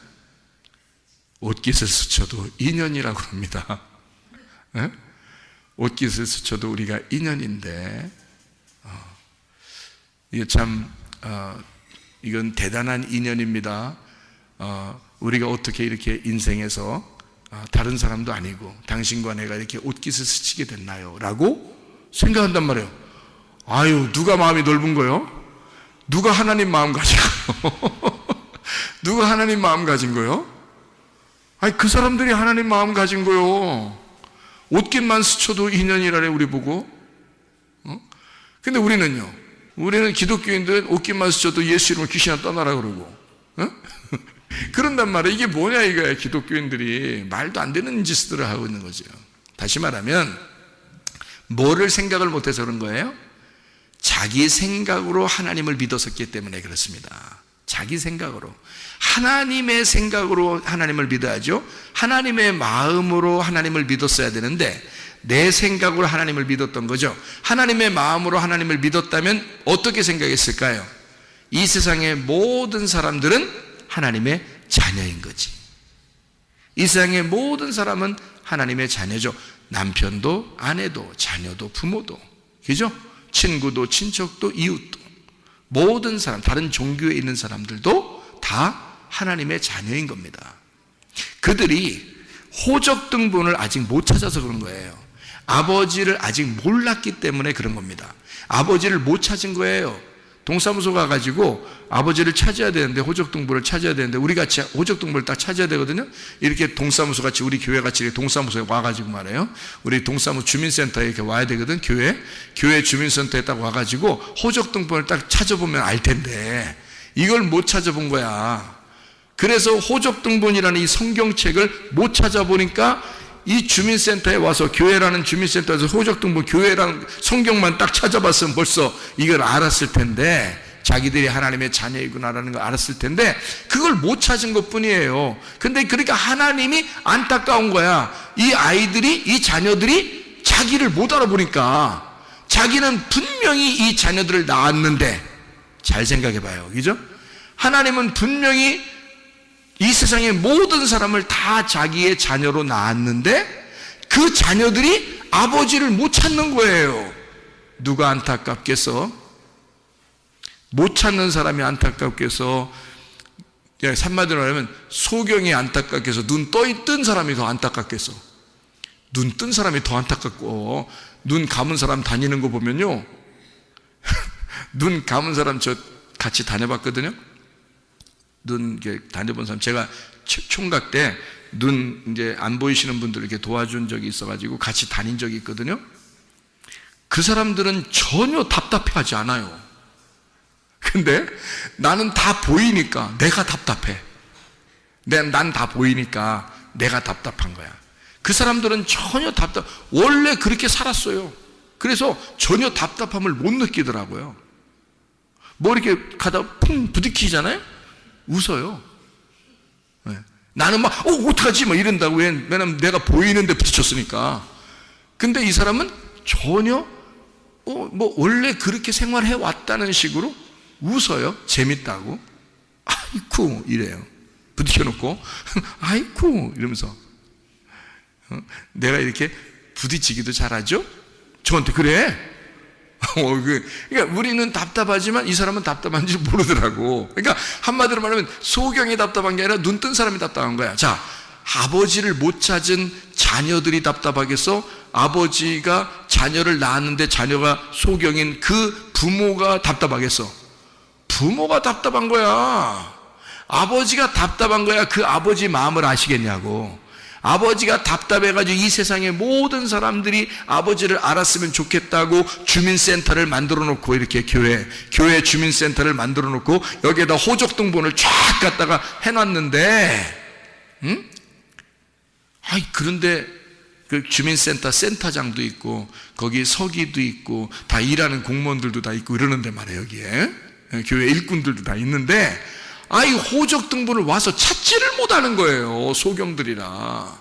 옷깃을 스쳐도 인연이라고 합니다. 네? 옷깃을 스쳐도 우리가 인연인데, 이게 참 이건 대단한 인연입니다. 우리가 어떻게 이렇게 인생에서 다른 사람도 아니고 당신과 내가 이렇게 옷깃을 스치게 됐나요? 라고 생각한단 말이에요. 아유, 누가 마음이 넓은 거요? 누가 하나님 마음 가진 거요? 누가 하나님 마음 가진 거요? 아니, 그 사람들이 하나님 마음 가진 거요. 옷깃만 스쳐도 인연이라래, 우리 보고. 근데 우리는 기독교인들은 옷깃만 스쳐도 예수 이름으로 귀신아 떠나라 그러고, 그런단 말이에요. 이게 뭐냐 이거야. 기독교인들이 말도 안 되는 짓들을 하고 있는 거죠. 다시 말하면 뭐를 생각을 못해서 그런 거예요? 자기 생각으로 하나님을 믿었었기 때문에 그렇습니다. 자기 생각으로, 하나님의 생각으로 하나님을 믿어야죠. 하나님의 마음으로 하나님을 믿었어야 되는데 내 생각으로 하나님을 믿었던 거죠. 하나님의 마음으로 하나님을 믿었다면 어떻게 생각했을까요? 이 세상의 모든 사람들은 하나님의 자녀인 거지. 이 세상의 모든 사람은 하나님의 자녀죠. 남편도, 아내도, 자녀도, 부모도, 그죠? 친구도, 친척도, 이웃도, 모든 사람, 다른 종교에 있는 사람들도 다 하나님의 자녀인 겁니다. 그들이 호적 등본을 아직 못 찾아서 그런 거예요. 아버지를 아직 몰랐기 때문에 그런 겁니다. 아버지를 못 찾은 거예요. 동사무소 가가지고 아버지를 찾아야 되는데, 호적등본을 찾아야 되는데, 우리 같이 호적등본을 딱 찾아야 되거든요. 이렇게 동사무소 같이, 우리 교회 같이 이렇게 동사무소에 와가지고 말해요. 우리 동사무소 주민센터에 이렇게 와야 되거든, 교회 주민센터에 딱 와가지고 호적등본을 딱 찾아보면 알 텐데, 이걸 못 찾아본 거야. 그래서 호적등본이라는 이 성경책을 못 찾아보니까 이 주민센터에 와서, 교회라는 주민센터에서 호적등본, 교회라는 성경만 딱 찾아봤으면 벌써 이걸 알았을 텐데, 자기들이 하나님의 자녀이구나라는 걸 알았을 텐데, 그걸 못 찾은 것 뿐이에요. 근데 그러니까 하나님이 안타까운 거야. 이 아이들이, 이 자녀들이 자기를 못 알아보니까. 자기는 분명히 이 자녀들을 낳았는데, 잘 생각해 봐요. 그죠? 하나님은 분명히 이 세상의 모든 사람을 다 자기의 자녀로 낳았는데, 그 자녀들이 아버지를 못 찾는 거예요. 누가 안타깝겠어? 못 찾는 사람이 안타깝겠어? 한마디로 하면 소경이 안타깝겠어? 눈 뜬 사람이 더 안타깝겠어? 눈 뜬 사람이 더 안타깝고, 눈 감은 사람 다니는 거 보면요, 눈 감은 사람 저 같이 다녀봤거든요. 눈 다녀본 사람, 제가 총각 때 눈 이제 안 보이시는 분들 이렇게 도와준 적이 있어가지고 같이 다닌 적이 있거든요. 그 사람들은 전혀 답답해하지 않아요. 근데 나는 다 보이니까 내가 답답해. 난 다 보이니까 내가 답답한 거야. 그 사람들은 전혀 원래 그렇게 살았어요. 그래서 전혀 답답함을 못 느끼더라고요. 뭐 이렇게 가다 쿵 부딪히잖아요? 웃어요. 네. 나는 막 어떡하지? 막 이런다고. 왜냐면 내가 보이는데 부딪혔으니까. 근데 이 사람은 전혀 뭐 원래 그렇게 생활해 왔다는 식으로 웃어요. 재밌다고. 아이쿠 이래요. 부딪혀놓고 아이쿠 이러면서. 내가 이렇게 부딪히기도 잘하죠? 저한테 그래. 그러니까 우리는 답답하지만 이 사람은 답답한지 모르더라고. 그러니까 한마디로 말하면 소경이 답답한 게 아니라 눈 뜬 사람이 답답한 거야. 자, 아버지를 못 찾은 자녀들이 답답하겠어? 아버지가 자녀를 낳았는데 자녀가 소경인 그 부모가 답답하겠어? 부모가 답답한 거야. 아버지가 답답한 거야. 그 아버지 마음을 아시겠냐고. 아버지가 답답해가지고 이 세상의 모든 사람들이 아버지를 알았으면 좋겠다고 주민센터를 만들어 놓고, 이렇게 교회 주민센터를 만들어 놓고 여기에다 호적등본을 쫙 갖다가 해놨는데, 그런데 그 주민센터 센터장도 있고 거기 서기도 있고 다 일하는 공무원들도 다 있고 이러는데 말이에요. 여기에 교회 일꾼들도 다 있는데, 호적등본을 와서 찾지를 못하는 거예요, 소경들이라.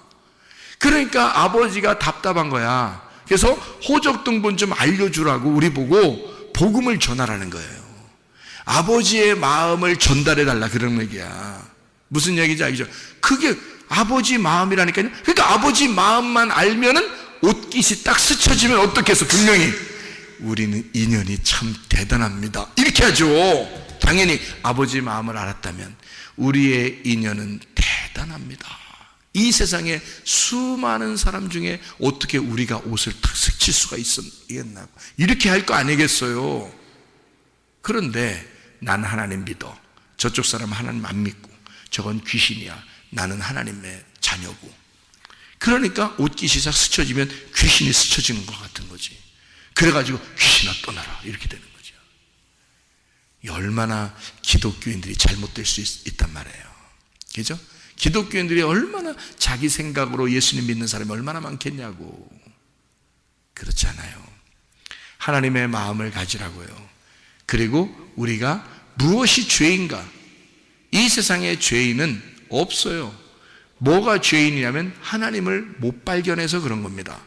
그러니까 아버지가 답답한 거야. 그래서 호적등본 좀 알려주라고 우리 보고 복음을 전하라는 거예요. 아버지의 마음을 전달해 달라, 그런 얘기야. 무슨 얘기인지 알죠? 그게 아버지 마음이라니까요. 그러니까 아버지 마음만 알면은 옷깃이 딱 스쳐지면 어떻게 해서 분명히 우리는 인연이 참 대단합니다, 이렇게 하죠. 당연히 아버지 마음을 알았다면 우리의 인연은 대단합니다. 이 세상에 수많은 사람 중에 어떻게 우리가 옷을 탁 스칠 수가 있겠나, 이렇게 할 거 아니겠어요. 그런데 난 하나님 믿어, 저쪽 사람은 하나님 안 믿고, 저건 귀신이야, 나는 하나님의 자녀고. 그러니까 옷깃이 싹 스쳐지면 귀신이 스쳐지는 것 같은 거지. 그래가지고 귀신아 떠나라, 이렇게 되는 거죠. 얼마나 기독교인들이 잘못될 수 있단 말이에요. 그죠? 기독교인들이 얼마나 자기 생각으로 예수님 믿는 사람이 얼마나 많겠냐고. 그렇지 않아요. 하나님의 마음을 가지라고요. 그리고 우리가 무엇이 죄인가? 이 세상에 죄인은 없어요. 뭐가 죄인이냐면 하나님을 못 발견해서 그런 겁니다.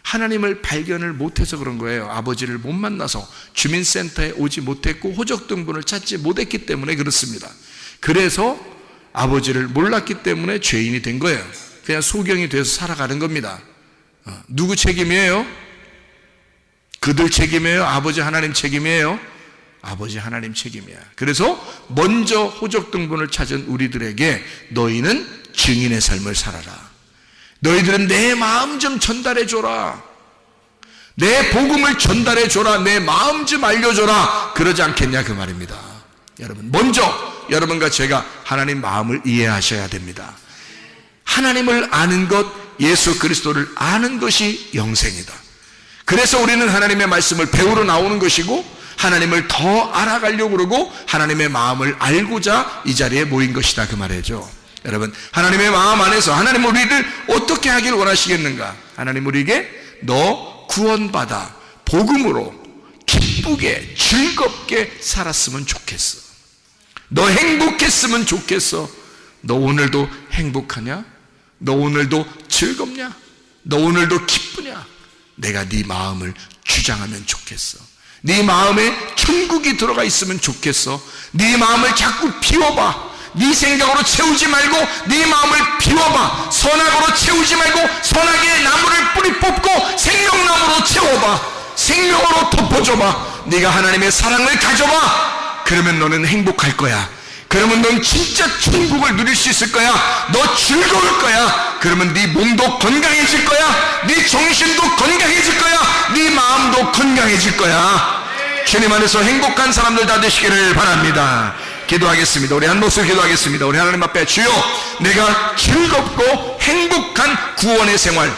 하나님을 발견을 못해서 그런 거예요. 아버지를 못 만나서, 주민센터에 오지 못했고 호적등본을 찾지 못했기 때문에 그렇습니다. 그래서 아버지를 몰랐기 때문에 죄인이 된 거예요. 그냥 소경이 돼서 살아가는 겁니다. 누구 책임이에요? 그들 책임이에요? 아버지 하나님 책임이에요? 아버지 하나님 책임이야. 그래서 먼저 호적등본을 찾은 우리들에게 너희는 증인의 삶을 살아라. 너희들은 내 마음 좀 전달해 줘라. 내 복음을 전달해 줘라, 내 마음 좀 알려줘라, 그러지 않겠냐 그 말입니다. 여러분, 먼저 여러분과 제가 하나님 마음을 이해하셔야 됩니다. 하나님을 아는 것, 예수 그리스도를 아는 것이 영생이다. 그래서 우리는 하나님의 말씀을 배우러 나오는 것이고, 하나님을 더 알아가려고 그러고 하나님의 마음을 알고자 이 자리에 모인 것이다 그 말이죠. 여러분, 하나님의 마음 안에서 하나님 우리를 어떻게 하길 원하시겠는가? 하나님 우리에게 너 구원받아 복음으로 기쁘게 즐겁게 살았으면 좋겠어. 너 행복했으면 좋겠어. 너 오늘도 행복하냐? 너 오늘도 즐겁냐? 너 오늘도 기쁘냐? 내가 네 마음을 주장하면 좋겠어. 네 마음에 천국이 들어가 있으면 좋겠어. 네 마음을 자꾸 비워봐. 네 생각으로 채우지 말고 네 마음을 비워봐. 선악으로 채우지 말고 선악의 나무를 뿌리 뽑고 생명나무로 채워봐. 생명으로 덮어줘봐. 네가 하나님의 사랑을 가져봐. 그러면 너는 행복할 거야. 그러면 넌 진짜 천국을 누릴 수 있을 거야. 너 즐거울 거야. 그러면 네 몸도 건강해질 거야. 네 정신도 건강해질 거야. 네 마음도 건강해질 거야. 주님 안에서 행복한 사람들 다 되시기를 바랍니다. 기도하겠습니다. 우리 한 목소리 기도하겠습니다. 우리 하나님 앞에, 주여, 내가 즐겁고 행복한 구원의 생활,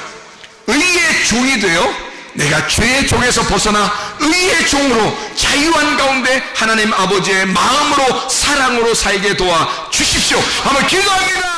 의의 종이 되어 내가 죄의 종에서 벗어나 의의 종으로 자유한 가운데 하나님 아버지의 마음으로 사랑으로 살게 도와 주십시오. 한번 기도합니다.